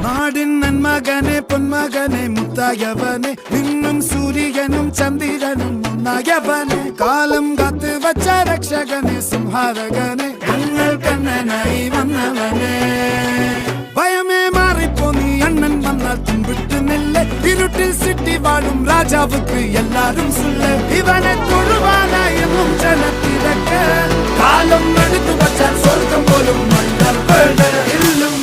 നാടിൻ നന്മകനെ പൊന്മകനെ മുത്തായവനെ നിന്നും സൂര്യനും ചന്ദ്രനും ഒന്നായവനെ കാലം കാത്ത് വച്ച രക്ഷകനെ സംഹാരകനെ ഞങ്ങൾ കണ്ണനായി വന്നവനെ ഭയമേ മാറിപ്പോ നീ അണ്ണൻ വന്നാൽ തുമ്പിട്ട് നെല്ല് ഇരുട്ടിൽ സിറ്റി വാഴും രാജാവുക്ക് എല്ലാരും സുല്ല് ഇവനെ തൊഴുവാനായെന്നും ജനത്തിരക്ക് കാലം എടുത്തു വച്ചാൽ സ്വർഗം പോലും മണ്ണൽ ഇല്ലും